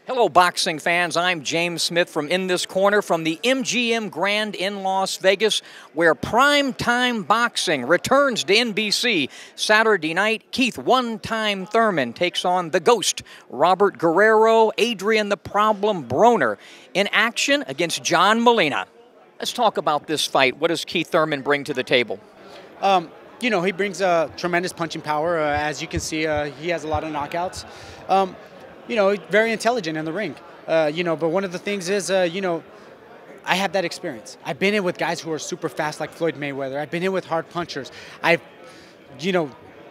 Hello, boxing fans. I'm James Smith from In This Corner from the MGM Grand in Las Vegas, where primetime boxing returns to NBC. Saturday night, Keith one-time Thurman takes on the Ghost, Robert Guerrero, Adrien the Problem Broner, in action against John Molina. Let's talk about this fight. What does Keith Thurman bring to the table? He brings tremendous punching power. As you can see, he has a lot of knockouts. Very intelligent in the ring. But one of the things is, I have that experience. I've been in with guys who are super fast like Floyd Mayweather. I've been in with hard punchers. I've,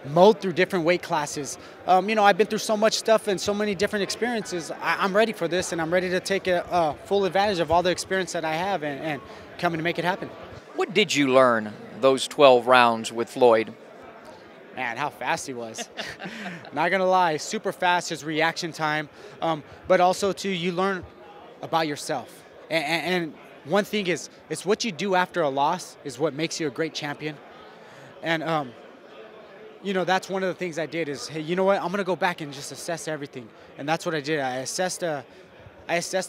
mowed through different weight classes. I've been through so much stuff and so many different experiences. I'm ready for this, and I'm ready to take a full advantage of all the experience that I have and come and make it happen. What did you learn those 12 rounds with Floyd? Man, how fast he was. Not going to lie, super fast, his reaction time. But also, too, you learn about yourself. And one thing is, it's what you do after a loss is what makes you a great champion. And, that's one of the things I did is, hey, you know what? I'm going to go back and just assess everything. And that's what I did. I assessed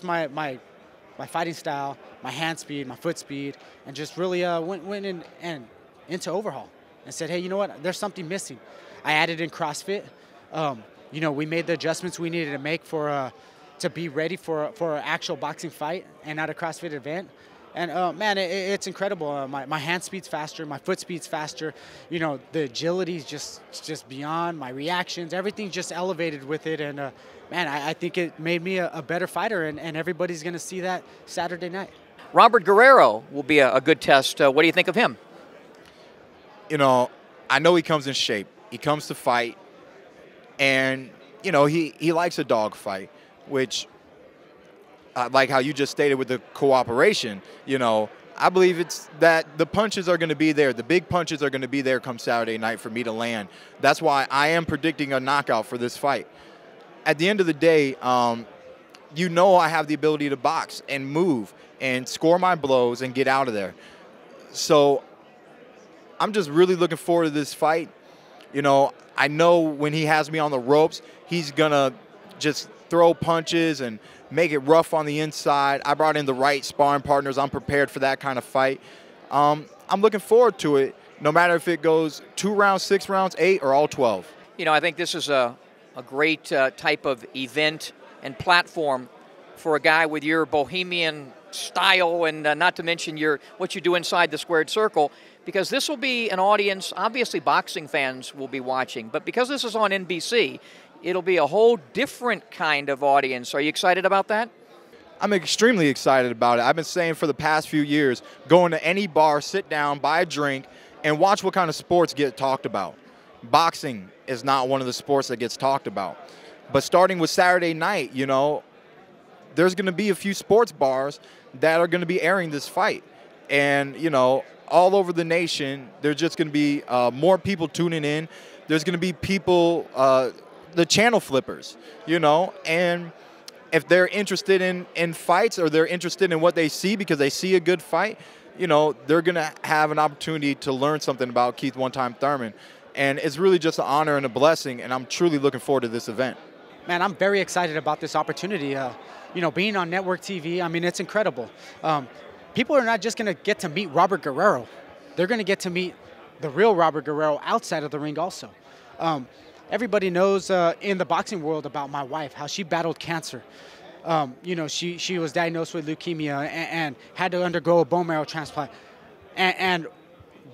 my fighting style, my hand speed, my foot speed, and just really went in and into overhaul. And said, hey, you know what? There's something missing. I added in CrossFit. We made the adjustments we needed to make to be ready for an actual boxing fight and not a CrossFit event. And it's incredible. My hand speed's faster, my foot speed's faster. The agility's just beyond my reactions. Everything's just elevated with it. And I think it made me a better fighter. And everybody's going to see that Saturday night. Robert Guerrero will be a good test. What do you think of him? I know he comes in shape. He comes to fight, and, he likes a dog fight, which, like how you just stated with the cooperation, I believe it's that the punches are going to be there. The big punches are going to be there come Saturday night for me to land. That's why I am predicting a knockout for this fight. At the end of the day, I have the ability to box and move and score my blows and get out of there. So I'm just really looking forward to this fight. I know when he has me on the ropes, he's going to just throw punches and make it rough on the inside. I brought in the right sparring partners. I'm prepared for that kind of fight. I'm looking forward to it, no matter if it goes 2 rounds, 6 rounds, 8, or all 12. I think this is a great type of event and platform for a guy with your bohemian style and not to mention what you do inside the squared circle. Because this will be an audience, obviously boxing fans will be watching, but because this is on NBC, it'll be a whole different kind of audience. Are you excited about that? I'm extremely excited about it. I've been saying for the past few years, going to any bar, sit down, buy a drink, and watch what kind of sports get talked about. Boxing is not one of the sports that gets talked about. But starting with Saturday night, there's going to be a few sports bars that are going to be airing this fight. And, all over the nation, there's just going to be more people tuning in. There's going to be people, the channel flippers, and if they're interested in fights or they're interested in what they see because they see a good fight, they're going to have an opportunity to learn something about Keith one-time Thurman. And it's really just an honor and a blessing, and I'm truly looking forward to this event. Man, I'm very excited about this opportunity. Being on network TV, it's incredible. People are not just going to get to meet Robert Guerrero. They're going to get to meet the real Robert Guerrero outside of the ring also. Everybody knows in the boxing world about my wife, how she battled cancer. She was diagnosed with leukemia and had to undergo a bone marrow transplant. And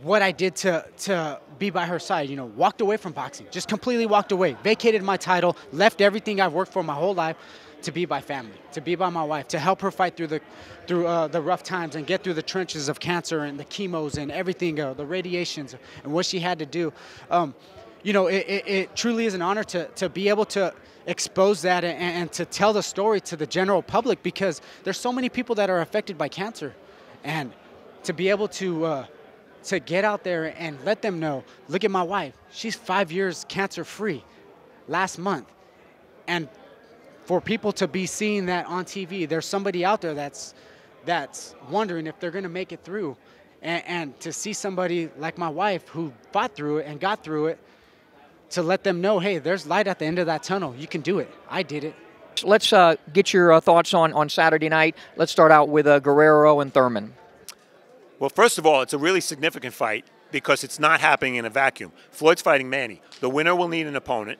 what I did to be by her side, walked away from boxing, just completely walked away, vacated my title, left everything I've worked for my whole life, to be by family, to be by my wife, to help her fight through the rough times and get through the trenches of cancer and the chemos and everything, the radiations and what she had to do. It truly is an honor to be able to expose that and to tell the story to the general public, because there's so many people that are affected by cancer, and to be able to get out there and let them know, look at my wife, she's 5 years cancer-free last month, and for people to be seeing that on TV, there's somebody out there that's wondering if they're going to make it through. And to see somebody like my wife who fought through it and got through it, to let them know, hey, there's light at the end of that tunnel. You can do it. I did it. Let's get your thoughts on Saturday night. Let's start out with Guerrero and Thurman. Well, first of all, it's a really significant fight because it's not happening in a vacuum. Floyd's fighting Manny. The winner will need an opponent.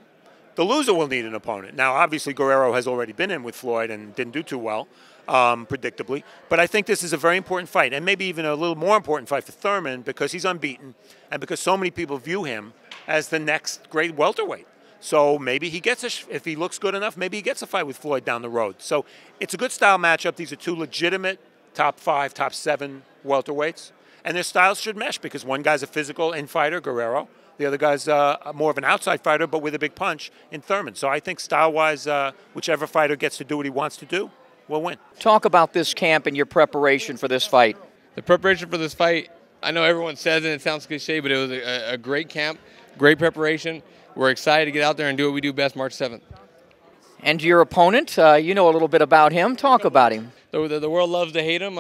The loser will need an opponent. Now, obviously, Guerrero has already been in with Floyd and didn't do too well, predictably. But I think this is a very important fight, and maybe even a little more important fight for Thurman because he's unbeaten and because so many people view him as the next great welterweight. So maybe he gets if he looks good enough, maybe he gets a fight with Floyd down the road. So it's a good style matchup. These are two legitimate top 5, top 7 welterweights. And their styles should mesh because one guy's a physical in-fighter, Guerrero. The other guy's more of an outside fighter, but with a big punch in Thurman. So I think style-wise, whichever fighter gets to do what he wants to do will win. Talk about this camp and your preparation for this fight. The preparation for this fight, I know everyone says it, it sounds cliche, but it was a great camp, great preparation. We're excited to get out there and do what we do best March 7th. And your opponent, you know a little bit about him. Talk about him. The world loves to hate him.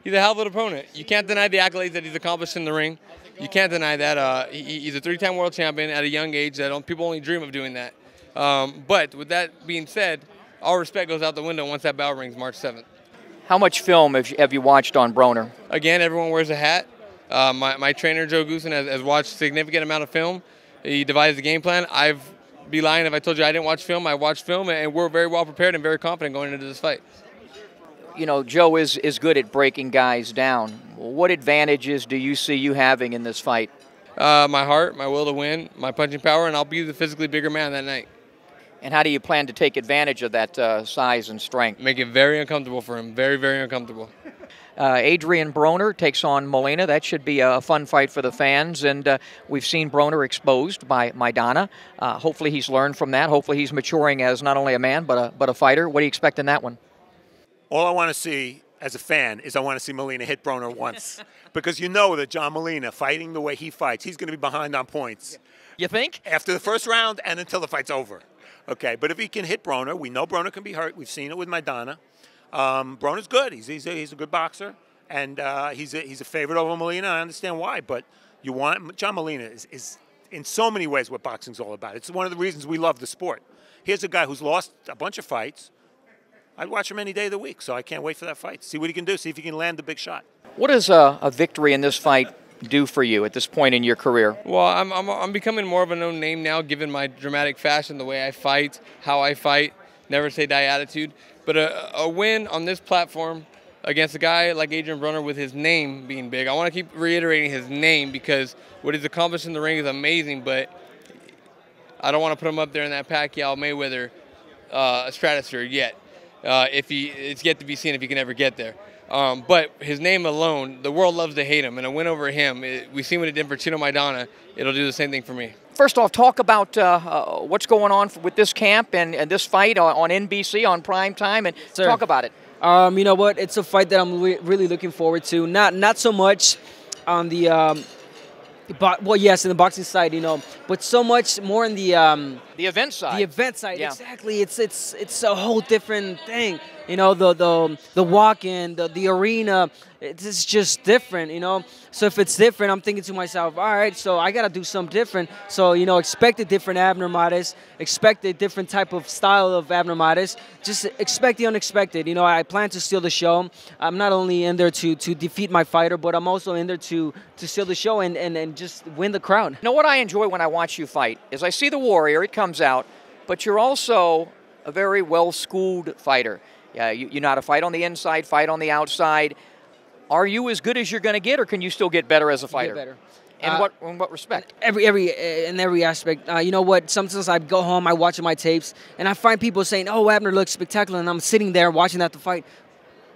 He's a hell of an opponent. You can't deny the accolades that he's accomplished in the ring. You can't deny that. He's a 3-time world champion at a young age. People only dream of doing that. But with that being said, all respect goes out the window once that bell rings March 7th. How much film have you watched on Broner? Again, everyone wears a hat. My trainer, Joe Goosen, has watched a significant amount of film. He devised the game plan. I'd be lying if I told you I didn't watch film. I watched film, and we're very well prepared and very confident going into this fight. You know, Joe is good at breaking guys down. What advantages do you see you having in this fight? My heart, my will to win, my punching power, and I'll be the physically bigger man that night. And how do you plan to take advantage of that size and strength? Make it very uncomfortable for him, very, very uncomfortable. Adrien Broner takes on Molina. That should be a fun fight for the fans. And we've seen Broner exposed by Maidana. Hopefully he's learned from that. Hopefully he's maturing as not only a man but a fighter. What do you expect in that one? All I want to see as a fan is I want to see Molina hit Broner once. Because you know that John Molina, fighting the way he fights, he's going to be behind on points. You think? After the first round and until the fight's over. Okay, but if he can hit Broner, we know Broner can be hurt. We've seen it with Maidana. Broner's good. He's a good boxer, and he's a favorite over Molina. I understand why, but you want John Molina is in so many ways what boxing's all about. It's one of the reasons we love the sport. Here's a guy who's lost a bunch of fights. I'd watch him any day of the week, so I can't wait for that fight. See what he can do. See if he can land the big shot. What does a victory in this fight do for you at this point in your career? Well, I'm becoming more of a known name now, given my dramatic fashion, the way I fight, how I fight, never say die attitude. But a win on this platform against a guy like Adrien Broner with his name being big, I want to keep reiterating his name because what he's accomplished in the ring is amazing, but I don't want to put him up there in that Pacquiao Mayweather stratosphere yet. It's yet to be seen if he can ever get there. But his name alone, the world loves to hate him, and a win over him, we've seen what it did for Chino Maidana, it'll do the same thing for me. First off, talk about what's going on with this camp and this fight on NBC on prime time, and talk about it. You know what? It's a fight that I'm really looking forward to. Not so much on the well, yes, in the boxing side, you know, but so much more in the event side. The event side, yeah. Exactly. It's a whole different thing. You know, the walk-in, the arena, it's just different, you know. So if it's different, I'm thinking to myself, all right, so I got to do something different. So, you know, expect a different Abner Mares, expect a different type of style of Abner Mares. Just expect the unexpected. You know, I plan to steal the show. I'm not only in there to defeat my fighter, but I'm also in there to steal the show and just win the crowd. You know what I enjoy when I watch you fight is I see the warrior, it comes out, but you're also a very well-schooled fighter. Yeah, you know how to fight on the inside, fight on the outside. Are you as good as you're going to get, or can you still get better as a fighter? Get better. In what respect? In every aspect. You know what? Sometimes I go home, I watch my tapes, and I find people saying, "Oh, Abner looks spectacular," and I'm sitting there watching that the fight.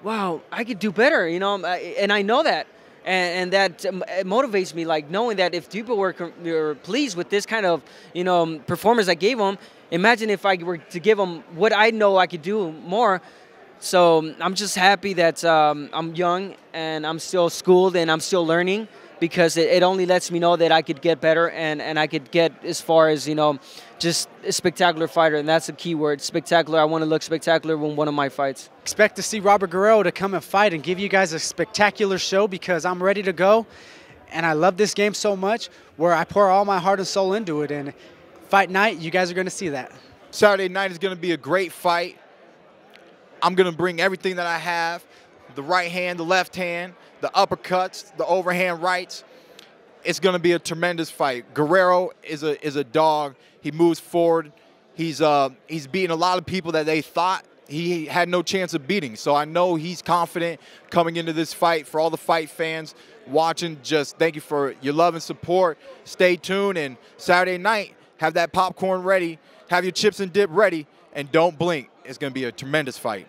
Wow, I could do better, you know, and I know that. And that motivates me, like knowing that if people were pleased with this kind of, you know, performance I gave them, imagine if I were to give them what I know I could do more. So I'm just happy that I'm young and I'm still schooled and I'm still learning, because it only lets me know that I could get better and I could get as far as, you know, just a spectacular fighter. And that's a key word, spectacular. I want to look spectacular when one of my fights. Expect to see Robert Guerrero to come and fight and give you guys a spectacular show, because I'm ready to go. And I love this game so much where I pour all my heart and soul into it. And fight night, you guys are going to see that. Saturday night is going to be a great fight. I'm going to bring everything that I have, the right hand, the left hand, the uppercuts, the overhand rights. It's going to be a tremendous fight. Guerrero is a dog. He moves forward. He's beating a lot of people that they thought he had no chance of beating. So I know he's confident coming into this fight. For all the fight fans watching, just thank you for your love and support. Stay tuned, and Saturday night, have that popcorn ready, have your chips and dip ready, and don't blink. It's going to be a tremendous fight.